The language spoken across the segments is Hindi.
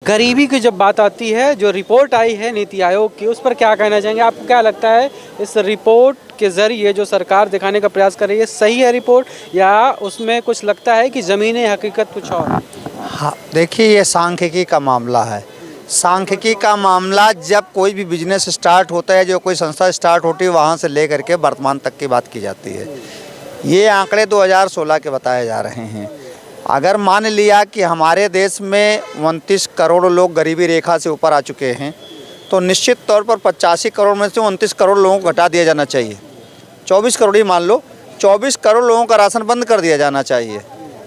गरीबी की जब बात आती है, जो रिपोर्ट आई है नीति आयोग की, उस पर क्या कहना चाहेंगे? आपको क्या लगता है इस रिपोर्ट के ज़रिए जो सरकार दिखाने का प्रयास कर रही है, सही है रिपोर्ट या उसमें कुछ लगता है कि ज़मीनी हकीकत कुछ और है? हाँ, देखिए ये सांख्यिकी का मामला है। सांख्यिकी का मामला जब कोई भी बिजनेस स्टार्ट होता है, जो कोई संस्था स्टार्ट होती है, वहाँ से लेकर के वर्तमान तक की बात की जाती है। ये आंकड़े 2016 के बताए जा रहे हैं। अगर मान लिया कि हमारे देश में 29 करोड़ लोग गरीबी रेखा से ऊपर आ चुके हैं, तो निश्चित तौर पर 85 करोड़ में से 29 करोड़ लोगों को घटा दिया जाना चाहिए। 24 करोड़ ही मान लो, 24 करोड़ लोगों का राशन बंद कर दिया जाना चाहिए,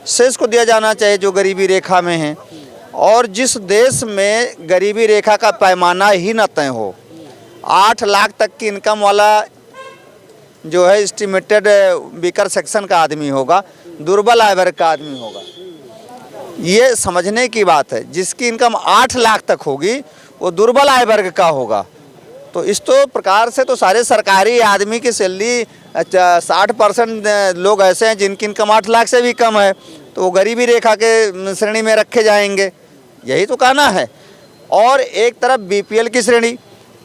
शेष को दिया जाना चाहिए जो गरीबी रेखा में हैं। और जिस देश में गरीबी रेखा का पैमाना ही न तय हो, 8 लाख तक की इनकम वाला जो है एस्टिमेटेड वीकर सेक्शन का आदमी होगा, दुर्बल आय वर्ग का आदमी होगा। ये समझने की बात है, जिसकी इनकम 8 लाख तक होगी वो दुर्बल आय वर्ग का होगा। तो इस तो प्रकार से तो सारे सरकारी आदमी की सैलरी 60% लोग ऐसे हैं जिनकी इनकम 8 लाख से भी कम है, तो वो गरीबी रेखा के श्रेणी में रखे जाएंगे, यही तो कहना है। और एक तरफ बीपीएल की श्रेणी,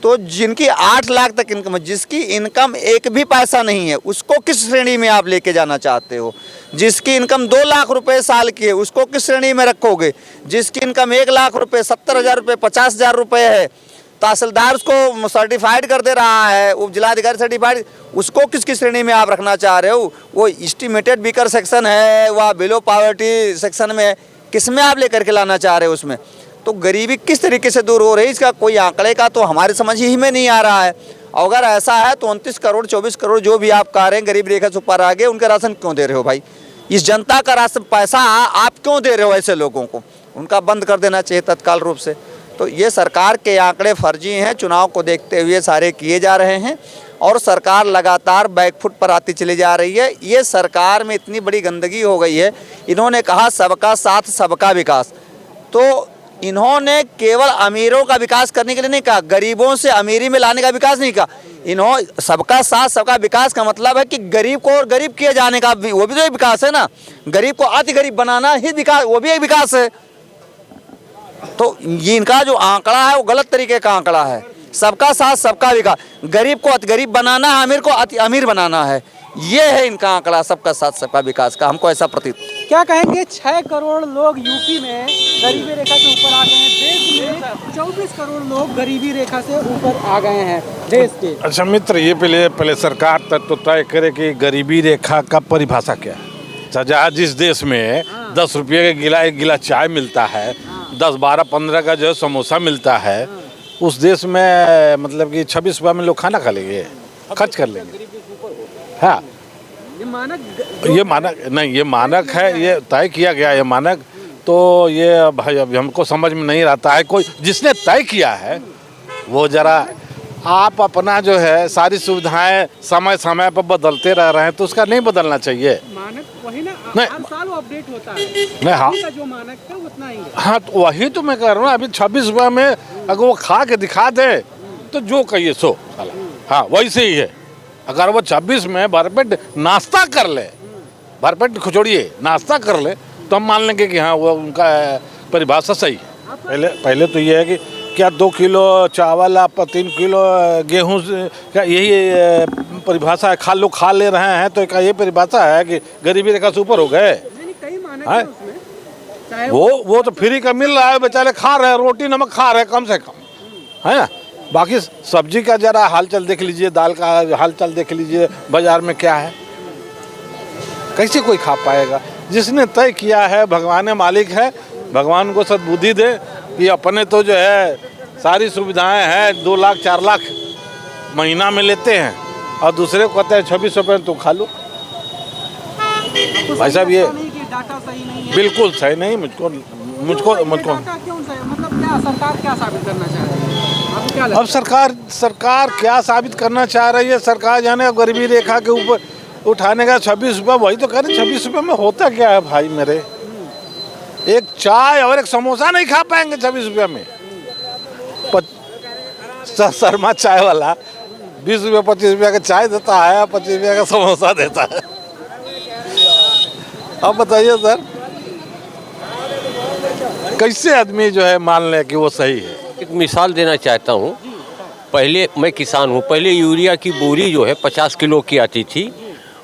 तो जिनकी 8 लाख तक इनकम है, जिसकी इनकम एक भी पैसा नहीं है, उसको किस श्रेणी में आप लेके जाना चाहते हो? जिसकी इनकम 2 लाख रुपए साल की है, उसको किस श्रेणी में रखोगे? जिसकी इनकम 1 लाख रुपए, 70,000 रुपये, 50,000 रुपये है, तहसीलदार उसको सर्टिफाइड कर दे रहा है, उप जिलाधिकारी सर्टिफाइड, उसको किसकी श्रेणी में आप रखना चाह रहे हो? वो एस्टिमेटेड वीकर सेक्शन है, वह बिलो पॉवर्टी सेक्शन में है, किस में आप लेकर के लाना चाह रहे हो उसमें? तो गरीबी किस तरीके से दूर हो रही है, इसका कोई आंकड़े का तो हमारे समझ ही में नहीं आ रहा है। अगर ऐसा है तो 29 करोड़ 24 करोड़ जो भी आप कह रहे हैं गरीब रेखा से ऊपर आ गए, उनका राशन क्यों दे रहे हो भाई? इस जनता का राशन पैसा आप क्यों दे रहे हो ऐसे लोगों को? उनका बंद कर देना चाहिए तत्काल रूप से। तो ये सरकार के आंकड़े फर्जी हैं, चुनाव को देखते हुए सारे किए जा रहे हैं और सरकार लगातार बैकफुट पर आती चली जा रही है। ये सरकार में इतनी बड़ी गंदगी हो गई है। इन्होंने कहा सबका साथ सबका विकास, तो इन्होंने केवल अमीरों का विकास करने के लिए नहीं कहा, गरीबों से अमीरी में लाने का विकास नहीं कहा। इन्होंने सबका साथ सबका विकास का मतलब है कि गरीब को और गरीब किए जाने का भी, वो भी तो एक विकास है ना। गरीब को अति गरीब बनाना ही विकास, वो भी एक विकास है। तो ये इनका जो आंकड़ा है वो गलत तरीके का आंकड़ा है। सबका साथ सबका विकास, गरीब को अति गरीब बनाना है, अमीर को अति अमीर बनाना है, ये है इनका आंकड़ा सबका साथ सबका विकास का। हमको ऐसा प्रतीत। क्या कहेंगे 6 करोड़ लोग यूपी में गरीबी रेखा से ऊपर आ गए हैं, देश में 24 करोड़ लोग गरीबी रेखा से ऊपर आ गए हैं देश के। अच्छा मित्र, ये पहले सरकार तो तय करे कि गरीबी रेखा का परिभाषा क्या है। जहाँ जिस देश में 10 रुपये का एक गिला चाय मिलता है, 10, 12, 15 का जो समोसा मिलता है, उस देश में मतलब कि 26 रुपये में लोग खाना खा लेंगे, खर्च कर लेंगे। हाँ, ये मानक है, ये तय किया गया ये मानक। तो ये भाई अभी हमको समझ में नहीं आता है, कोई जिसने तय किया है वो जरा, आप अपना जो है सारी सुविधाएं समय समय पर बदलते रह रहे हैं, तो उसका नहीं बदलना चाहिए। मानक वही ना, हर साल अपडेट होता है। नहीं, हाँ, जो मानक है उतना ही है। हाँ, तो वही तो मैं कह रहा हूँ। अभी 26 रुपये में अगर वो खा के दिखा दे तो जो कहिए सो, हाँ वैसे ही है। अगर वो 26 में भरपेट नाश्ता कर ले, भरपेट खिचड़िए नाश्ता कर ले, तो हम मान लेंगे कि हाँ वो उनका परिभाषा सही है। पहले तो ये है कि क्या 2 किलो चावल आप 3 किलो गेहूँ, क्या यही परिभाषा है? लोग खा ले रहे हैं, तो क्या ये परिभाषा है कि गरीबी रेखा से ऊपर हो गए? कई मानक है उसमें। वो तो फ्री का मिल रहा है, बेचारे खा रहे हैं, रोटी नमक खा रहे हैं कम से कम, है ना। बाकी सब्जी का जरा हालचाल देख लीजिए, दाल का हालचाल देख लीजिए, बाजार में क्या है, कैसे कोई खा पाएगा? जिसने तय किया है भगवान मालिक है, भगवान को सद्बुद्धि दे कि अपने तो जो है सारी सुविधाएं हैं, 2 लाख 4 लाख महीना में लेते हैं और दूसरे को कहते हैं 26 रुपये तो खा लो। भाई साहब ये डाटा सही नहीं है, बिल्कुल सही नहीं। मुझको क्यों सही? मतलब क्या सरकार क्या साबित करना चाह रही है? अब सरकार क्या साबित करना चाह रही है? सरकार जाने गरीबी रेखा के ऊपर उठाने का 26 रुपये, वही तो कह रहे 26 रुपये में होता क्या है भाई मेरे? एक चाय और एक समोसा नहीं खा पाएंगे 26 रुपये में। शर्मा चाय वाला 20 रुपये 25 रुपये का चाय देता है, 25 रुपये का समोसा देता है। अब बताइए सर, कैसे आदमी जो है मान ले कि वो सही है? एक मिसाल देना चाहता हूँ। पहले मैं किसान हूँ, पहले यूरिया की बोरी जो है 50 किलो की आती थी।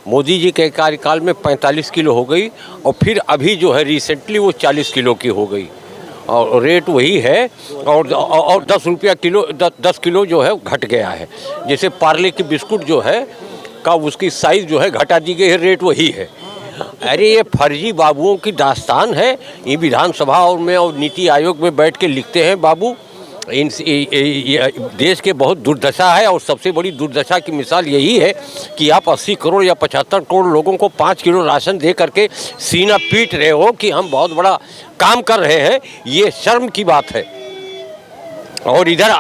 मोदी जी के कार्यकाल में 45 किलो हो गई और फिर अभी जो है रिसेंटली वो 40 किलो की हो गई और रेट वही है। और 10 रुपया किलो 10 किलो जो है घट गया है। जैसे पार्ले की बिस्कुट जो है का उसकी साइज़ जो है घटा दी गई है, रेट वही है। अरे ये फर्जी बाबुओं की दास्तान है। ये विधानसभा और नीति आयोग में बैठ के लिखते हैं बाबू। देश के बहुत दुर्दशा है और सबसे बड़ी दुर्दशा की मिसाल यही है कि आप 80 करोड़ या 75 करोड़ लोगों को 5 किलो राशन दे करके सीना पीट रहे हो कि हम बहुत बड़ा काम कर रहे हैं। ये शर्म की बात है। और इधर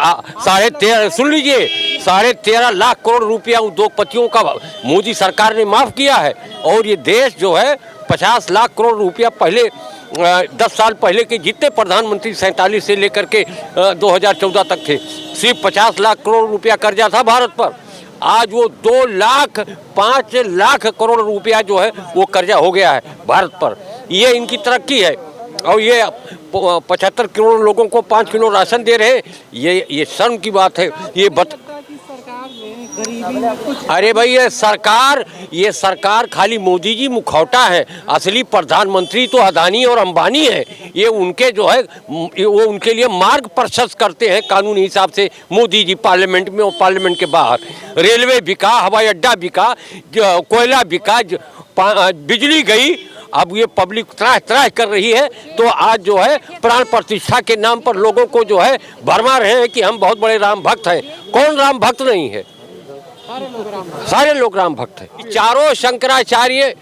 13.5 सुन लीजिए, 13.5 लाख करोड़ रुपया उद्योगपतियों का मोदी सरकार ने माफ़ किया है। और ये देश जो है 50 लाख करोड़ रुपया पहले 10 साल पहले के जितने प्रधानमंत्री 47 से लेकर के 2014 तक थे, सिर्फ 50 लाख करोड़ रुपया कर्जा था भारत पर। आज वो 5 लाख करोड़ रुपया जो है वो कर्जा हो गया है भारत पर। ये इनकी तरक्की है। और ये 75 करोड़ लोगों को 5 किलो राशन दे रहे, ये शर्म की बात है। अरे भाई ये सरकार खाली मोदी जी मुखौटा है। असली प्रधानमंत्री तो अदानी और अंबानी है। ये उनके जो है वो उनके लिए मार्ग प्रशस्त करते हैं कानूनी हिसाब से। मोदी जी पार्लियामेंट में और पार्लियामेंट के बाहर रेलवे बिका, हवाई अड्डा बिका, कोयला बिका, बिजली गई। अब ये पब्लिक त्राह कर रही है। तो आज जो है प्राण प्रतिष्ठा के नाम पर लोगों को जो है भरमा रहे हैं कि हम बहुत बड़े राम भक्त हैं। कौन राम भक्त नहीं है? सारे लोग राम भक्त हैं। चारों शंकराचार्य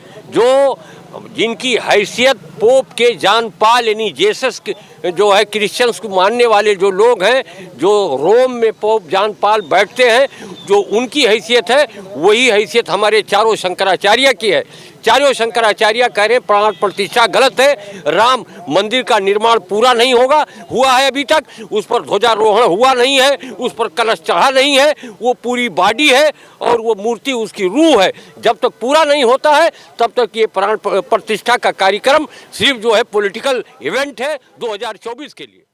जिनकी हैसियत पोप के जानपाल यानी जेसस जो है क्रिश्चियंस को मानने वाले जो लोग हैं, जो रोम में पोप जानपाल बैठते हैं, जो उनकी हैसियत है वही हैसियत हमारे चारों शंकराचार्य की है। चारों शंकराचार्य कह रहे प्राण प्रतिष्ठा गलत है, राम मंदिर का निर्माण पूरा नहीं हुआ है अभी तक, उस पर ध्वजारोहण हुआ नहीं है, उस पर कलश चढ़ा नहीं है, वो पूरी बॉडी है और वो मूर्ति उसकी रूह है। जब तक पूरा नहीं होता है तब तक ये प्राण प्रतिष्ठा का कार्यक्रम सिर्फ जो है पॉलिटिकल इवेंट है 2024 के लिए।